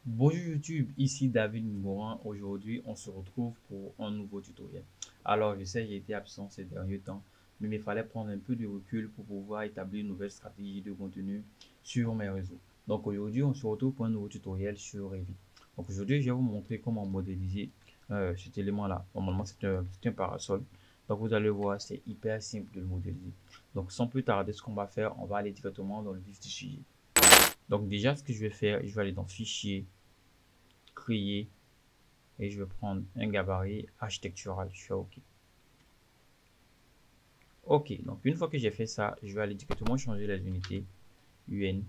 Bonjour YouTube, ici David Morin. Aujourd'hui, on se retrouve pour un nouveau tutoriel. Alors, je sais, j'ai été absent ces derniers temps, mais il fallait prendre un peu de recul pour pouvoir établir une nouvelle stratégie de contenu sur mes réseaux. Donc aujourd'hui, on se retrouve pour un nouveau tutoriel sur Revit. Donc aujourd'hui, je vais vous montrer comment modéliser cet élément-là. Normalement, c'est un parasol. Donc vous allez voir, c'est hyper simple de le modéliser. Donc sans plus tarder, ce qu'on va faire, on va aller directement dans le vif du sujet. Donc déjà, ce que je vais faire, je vais aller dans Fichier, Créer, et je vais prendre un gabarit architectural. Je fais OK. OK, donc une fois que j'ai fait ça, je vais aller directement changer les unités. UN,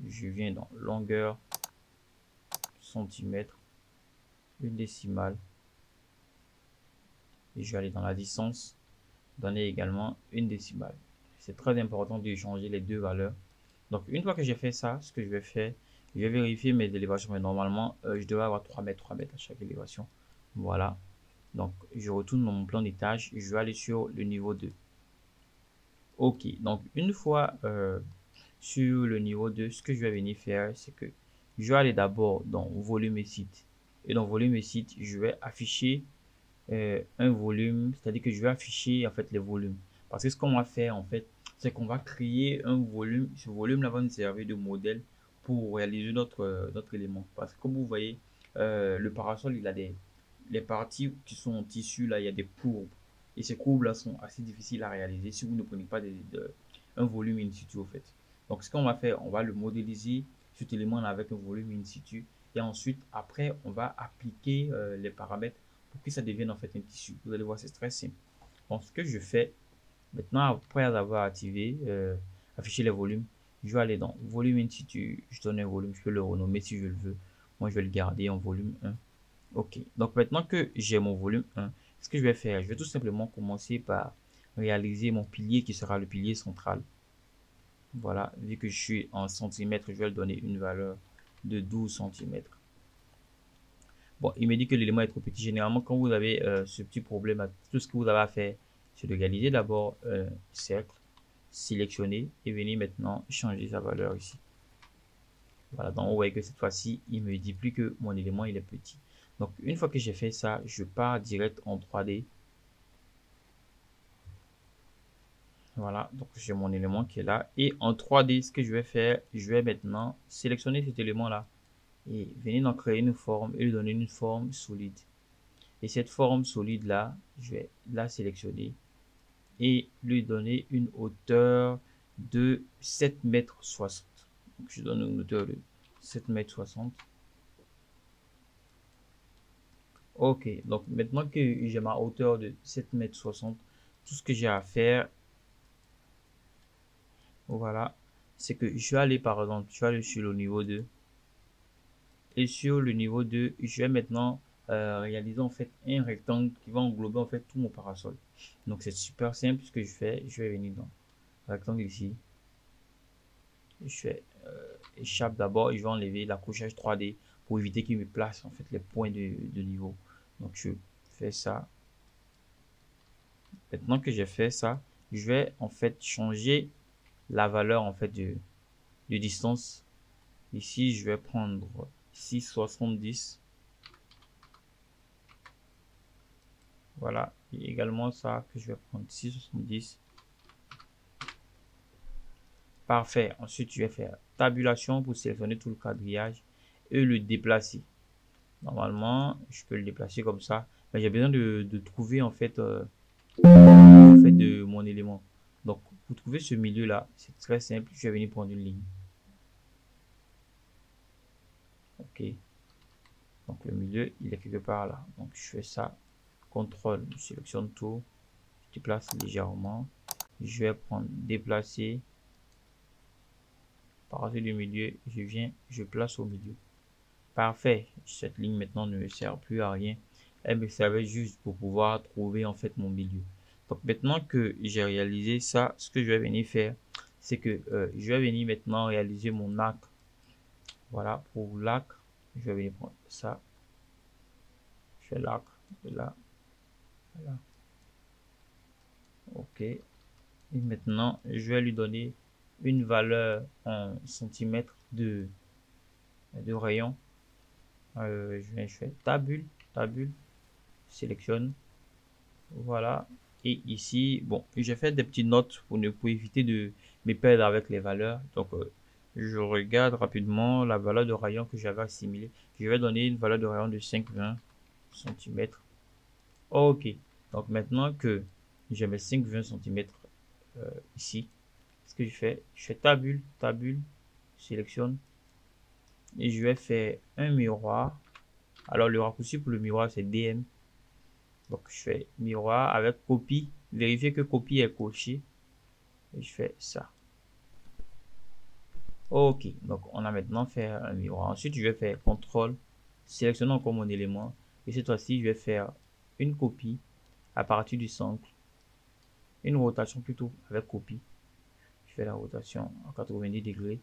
je viens dans longueur, centimètre, une décimale, et je vais aller dans la distance, donner également une décimale. C'est très important de changer les deux valeurs. Donc une fois que j'ai fait ça, ce que je vais faire, je vais vérifier mes élévations. Mais normalement, je devrais avoir 3 mètres, 3 mètres à chaque élévation. Voilà. Donc je retourne dans mon plan d'étage, je vais aller sur le niveau 2. OK, donc une fois sur le niveau 2, ce que je vais venir faire, c'est que je vais aller d'abord dans volume et site. Et dans volume et site, je vais afficher un volume, c'est-à-dire que je vais afficher en fait les volumes. Parce que ce qu'on va faire en fait, c'est qu'on va créer un volume. Ce volume-là va nous servir de modèle pour réaliser notre élément. Parce que comme vous voyez, le parasol, il a les parties qui sont en tissu, là, il y a des courbes. Et ces courbes-là sont assez difficiles à réaliser si vous ne prenez pas un volume in situ, au fait. Donc, ce qu'on va faire, on va le modéliser, cet élément-là, avec un volume in situ. Et ensuite, après, on va appliquer les paramètres pour que ça devienne en fait un tissu. Vous allez voir, c'est très simple. Donc, ce que je fais, maintenant, après avoir activé, afficher les volumes, je vais aller dans volume in situ. Je donne un volume, je peux le renommer si je le veux. Moi, je vais le garder en volume 1. OK. Donc maintenant que j'ai mon volume 1, ce que je vais faire, je vais tout simplement commencer par réaliser mon pilier qui sera le pilier central. Voilà, vu que je suis en centimètres, je vais le donner une valeur de 12 centimètres. Bon, il me dit que l'élément est trop petit. Généralement, quand vous avez ce petit problème, tout ce que vous avez à faire, c'est de réaliser d'abord un cercle, sélectionner et venir maintenant changer sa valeur ici. Voilà, donc on voit que cette fois-ci, il me dit plus que mon élément il est petit. Donc une fois que j'ai fait ça, je pars direct en 3D. Voilà, donc j'ai mon élément qui est là. Et en 3D, ce que je vais faire, je vais maintenant sélectionner cet élément-là et venir en créer une forme et lui donner une forme solide. Et cette forme solide-là, je vais la sélectionner et lui donner une hauteur de 7 mètres 60. Donc je donne une hauteur de 7 mètres 60. Ok, donc maintenant que j'ai ma hauteur de 7 mètres 60, tout ce que j'ai à faire, voilà, c'est que je vais aller par exemple, je vais aller sur le niveau 2. Et sur le niveau 2, je vais maintenant réaliser en fait un rectangle qui va englober en fait tout mon parasol. Donc c'est super simple. Ce que je fais, je vais venir dans le rectangle ici. Je fais échappe d'abord et je vais enlever l'accrochage 3D pour éviter qu'il me place en fait les points de niveau. Donc je fais ça. Maintenant que j'ai fait ça, je vais en fait changer la valeur en fait de distance. Ici, je vais prendre 6,70. Voilà, et également ça que je vais prendre 6,70. Parfait. Ensuite, je vais faire tabulation pour sélectionner tout le quadrillage et le déplacer. Normalement, je peux le déplacer comme ça, mais j'ai besoin de trouver en fait de mon élément. Donc, pour trouver ce milieu là, c'est très simple. Je vais venir prendre une ligne. Ok. Donc le milieu, il est quelque part là. Donc je fais ça. Contrôle, je sélectionne tout. Je déplace légèrement. Je vais prendre déplacer. Partir du milieu, je viens, je place au milieu. Parfait. Cette ligne maintenant ne me sert plus à rien. Elle me servait juste pour pouvoir trouver en fait mon milieu. Donc maintenant que j'ai réalisé ça, ce que je vais venir faire, c'est que je vais venir maintenant réaliser mon arc. Voilà, pour l'arc, je vais venir prendre ça. Je fais l'arc de là. Voilà. OK. Et maintenant, je vais lui donner une valeur en centimètres de rayon. je fais tabule, sélectionne, voilà. Et ici, bon, j'ai fait des petites notes pour éviter de me perdre avec les valeurs. Donc, je regarde rapidement la valeur de rayon que j'avais assimilée. Je vais donner une valeur de rayon de 5,20 cm. Ok. Donc, maintenant que j'ai mes 5,20 cm ici, ce que je fais tabule, sélectionne. Et je vais faire un miroir. Alors, le raccourci pour le miroir, c'est DM. Donc, je fais miroir avec copie. Vérifier que copie est coché. Et je fais ça. Ok, donc on a maintenant fait un miroir. Ensuite, je vais faire CTRL, sélectionnant encore mon élément. Et cette fois-ci, je vais faire une copie à partir du centre. Une rotation plutôt avec copie. Je fais la rotation à 90 degrés.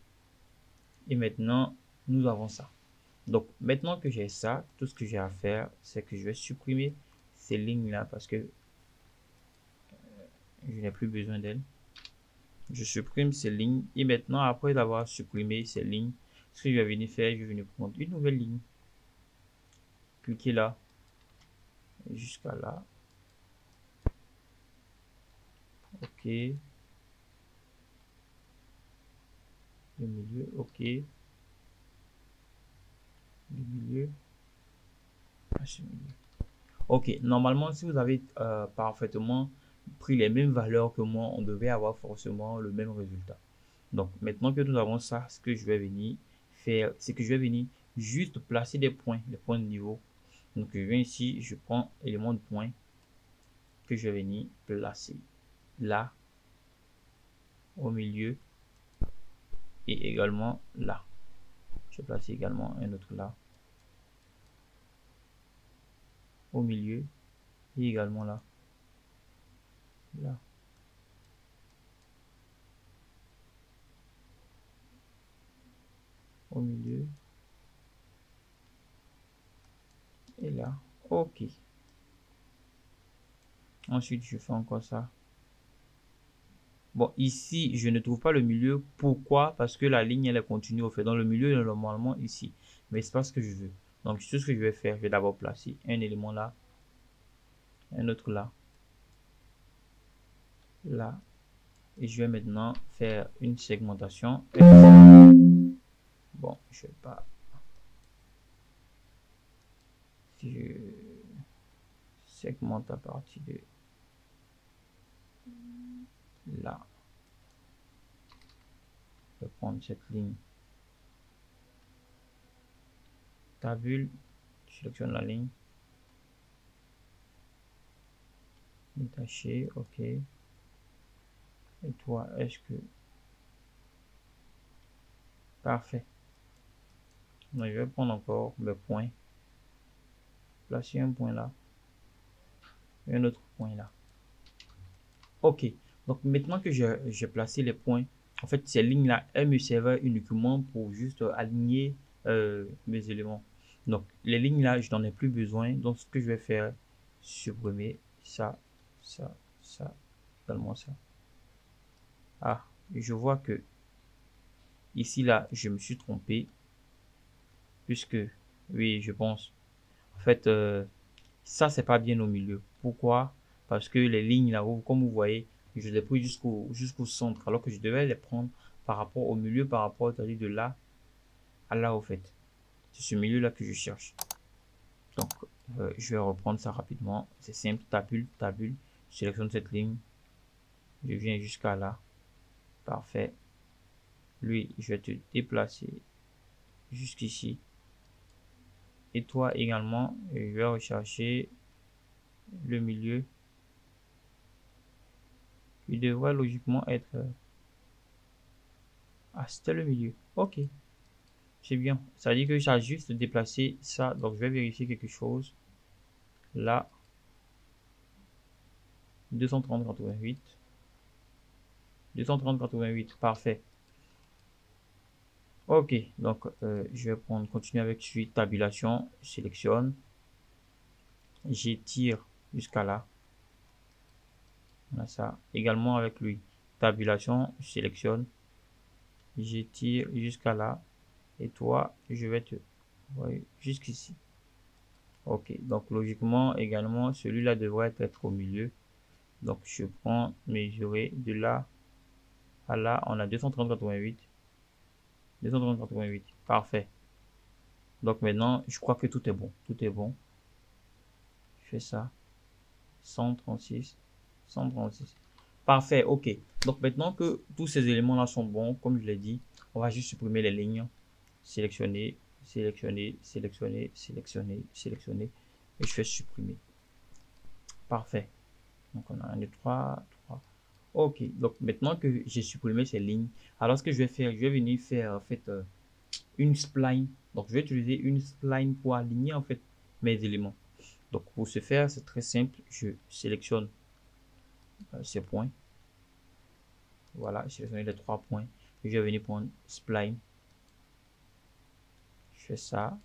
Et maintenant, nous avons ça. Donc, maintenant que j'ai ça, tout ce que j'ai à faire, c'est que je vais supprimer ces lignes-là parce que je n'ai plus besoin d'elles. Je supprime ces lignes et maintenant, après avoir supprimé ces lignes, ce que je vais venir faire, je vais venir prendre une nouvelle ligne, cliquer là, jusqu'à là. Ok. Le milieu, ok. Le milieu. Ok, normalement, si vous avez parfaitement pris les mêmes valeurs que moi, on devait avoir forcément le même résultat. Donc, maintenant que nous avons ça, ce que je vais venir faire, c'est que je vais venir juste placer des points, les points de niveau. Donc, je viens ici, je prends élément de point que je vais venir placer là, au milieu et également là. Je vais placer également un autre là, au milieu et également là, là. Au milieu et là. Ok. Ensuite, je fais encore ça. Bon, ici, je ne trouve pas le milieu. Pourquoi? Parce que la ligne, elle est continue au fait. Dans le milieu, normalement, ici. Mais c'est pas ce que je veux. Donc, tout ce que je vais faire, je vais d'abord placer un élément là, un autre là, là. Et je vais maintenant faire une segmentation. Bon, je sais pas. Si je segmente à partir de là, je vais prendre cette ligne. Tabule, je sélectionne la ligne. Détaché, ok. Et toi, est-ce que... Parfait. Donc, je vais prendre encore le point. Placer un point là. Et un autre point là. Ok. Donc, maintenant que j'ai placé les points, en fait, ces lignes-là, elles me servent uniquement pour juste aligner mes éléments. Donc, les lignes-là, je n'en ai plus besoin. Donc, ce que je vais faire, supprimer ça, ça, ça, également ça. Ah, je vois que ici, là, je me suis trompé. Puisque, oui, je pense. En fait, ça, c'est pas bien au milieu. Pourquoi? Parce que les lignes là, comme vous voyez, je les ai pris jusqu'au centre, alors que je devais les prendre par rapport au milieu, par rapport, c'est-à-dire de là à là, au fait. C'est ce milieu-là que je cherche. Donc, je vais reprendre ça rapidement. C'est simple, tabule, je sélectionne cette ligne. Je viens jusqu'à là. Parfait. Lui, je vais te déplacer jusqu'ici. Et toi également, je vais rechercher le milieu. Il devrait logiquement être... Ah, c'était le milieu. Ok, c'est bien. Ça dit que j'ai juste déplacé ça. Donc, je vais vérifier quelque chose. Là, 230-88. 230-88, parfait. Ok, donc je vais prendre, continuer avec suite, tabulation, je sélectionne. J'étire jusqu'à là. On a ça. Également avec lui. Tabulation, je sélectionne. J'étire jusqu'à là. Et toi, je vais te voyez, jusqu'ici. Ok, donc logiquement également celui-là devrait être au milieu. Donc je prends mesurer de là à là, on a 230,88. 230,88, parfait. Donc maintenant je crois que tout est bon, tout est bon. Je fais ça, 136, 136. Parfait, ok. Donc maintenant que tous ces éléments là sont bons, comme je l'ai dit, on va juste supprimer les lignes. Sélectionner, sélectionner, sélectionner, sélectionner, sélectionner. Et je fais supprimer. Parfait. Donc on a 1, 2, 3, 3. Ok, donc maintenant que j'ai supprimé ces lignes, alors ce que je vais faire, je vais venir faire en fait une spline. Donc je vais utiliser une spline pour aligner en fait mes éléments. Donc pour ce faire, c'est très simple. Je sélectionne ces points. Voilà, je sélectionne les 3 points. Je vais venir prendre spline. Je fais ça.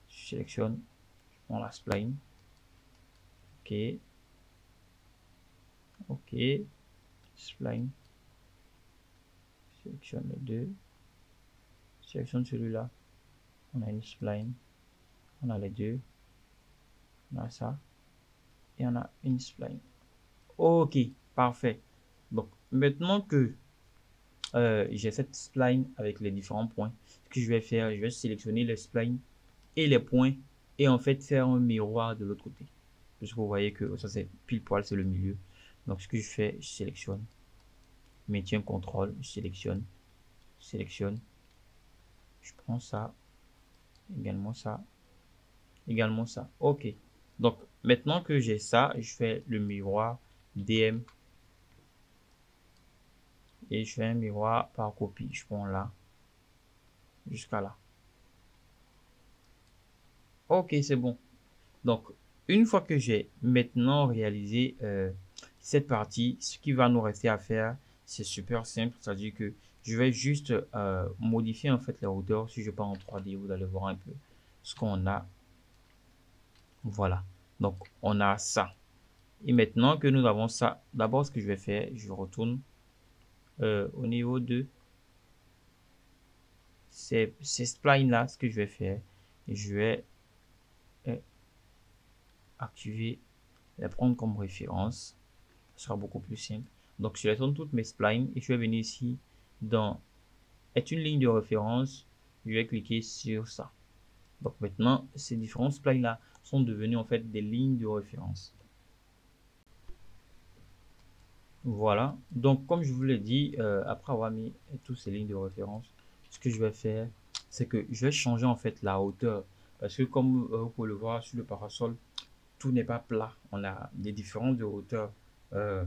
Je sélectionne, je prends la spline. Ok. Ok. Spline. Sélectionne les deux. Sélectionne celui-là. On a une spline. On a les deux. On a ça. Et on a une spline. Ok, parfait. Donc, maintenant que j'ai cette spline avec les différents points, ce que je vais faire, je vais sélectionner les splines et les points et en fait faire un miroir de l'autre côté. Parce que vous voyez que ça c'est pile poil, c'est le milieu. Donc, ce que je fais, je sélectionne, maintien, contrôle, je sélectionne, sélectionne. Je prends ça, également ça, également ça. Ok. Donc, maintenant que j'ai ça, je fais le miroir DM et je fais un miroir par copie. Je prends là jusqu'à là. Ok, c'est bon. Donc, une fois que j'ai maintenant réalisé cette partie, ce qui va nous rester à faire, c'est super simple. C'est-à-dire que je vais juste modifier en fait la hauteur. Si je pars en 3D, vous allez voir un peu ce qu'on a. Voilà. Donc, on a ça. Et maintenant que nous avons ça, d'abord, ce que je vais faire, je retourne au niveau de ces splines-là. Ce que je vais faire, je vais activer, les prendre comme référence. Ce sera beaucoup plus simple. Donc, je sélectionne toutes mes splines et je vais venir ici dans est une ligne de référence. Je vais cliquer sur ça. Donc, maintenant, ces différents splines-là sont devenus en fait des lignes de référence. Voilà. Donc, comme je vous l'ai dit, après avoir mis toutes ces lignes de référence, ce que je vais faire, c'est que je vais changer en fait la hauteur. Parce que comme vous pouvez le voir sur le parasol, tout n'est pas plat. On a des différences de hauteur à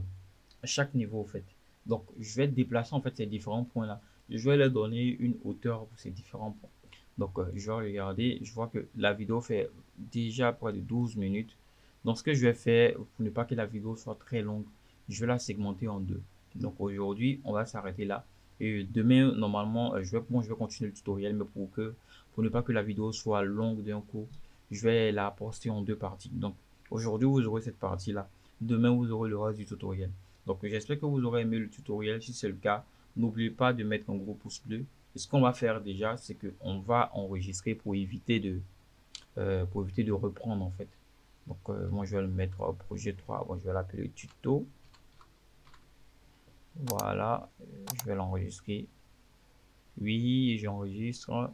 chaque niveau en fait. Donc, je vais déplacer en fait ces différents points-là. Je vais leur donner une hauteur pour ces différents points. Donc, je vais regarder. Je vois que la vidéo fait déjà près de 12 minutes. Donc, ce que je vais faire pour ne pas que la vidéo soit très longue, je vais la segmenter en deux. Donc, aujourd'hui, on va s'arrêter là. Et demain, normalement, je vais continuer le tutoriel, mais pour ne pas que la vidéo soit longue d'un coup, je vais la poster en deux parties. Donc, aujourd'hui, vous aurez cette partie-là. Demain, vous aurez le reste du tutoriel. Donc, j'espère que vous aurez aimé le tutoriel. Si c'est le cas, n'oubliez pas de mettre un gros pouce bleu. Et ce qu'on va faire déjà, c'est qu'on va enregistrer pour éviter de reprendre en fait. Donc, moi, je vais le mettre au projet 3. Bon, je vais l'appeler tuto. Voilà, je vais l'enregistrer. Oui, j'enregistre.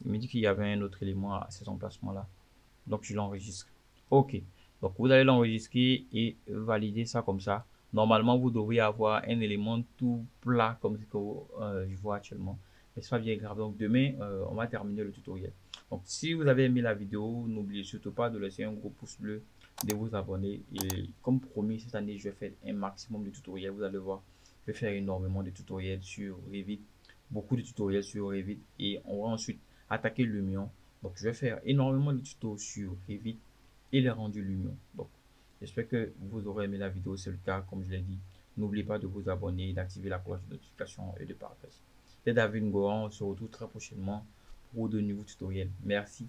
Il me dit qu'il y avait un autre élément à cet emplacement-là. Donc, je l'enregistre. OK. Donc, vous allez l'enregistrer et valider ça comme ça. Normalement, vous devriez avoir un élément tout plat comme ce que je vois actuellement. Mais c'est pas bien grave. Donc, demain, on va terminer le tutoriel. Donc, si vous avez aimé la vidéo, n'oubliez surtout pas de laisser un gros pouce bleu, de vous abonner. Et comme promis, cette année, je vais faire un maximum de tutoriels. Vous allez voir, je vais faire énormément de tutoriels sur Revit. Beaucoup de tutoriels sur Revit. Et on va ensuite attaquer Lumion. Donc, je vais faire énormément de tutos sur Revit et les rendus Lumion. Donc, j'espère que vous aurez aimé la vidéo. C'est le cas, comme je l'ai dit. N'oubliez pas de vous abonner, d'activer la cloche de notification et de partager. C'est David Goran. On se retrouve très prochainement pour de nouveaux tutoriels. Merci.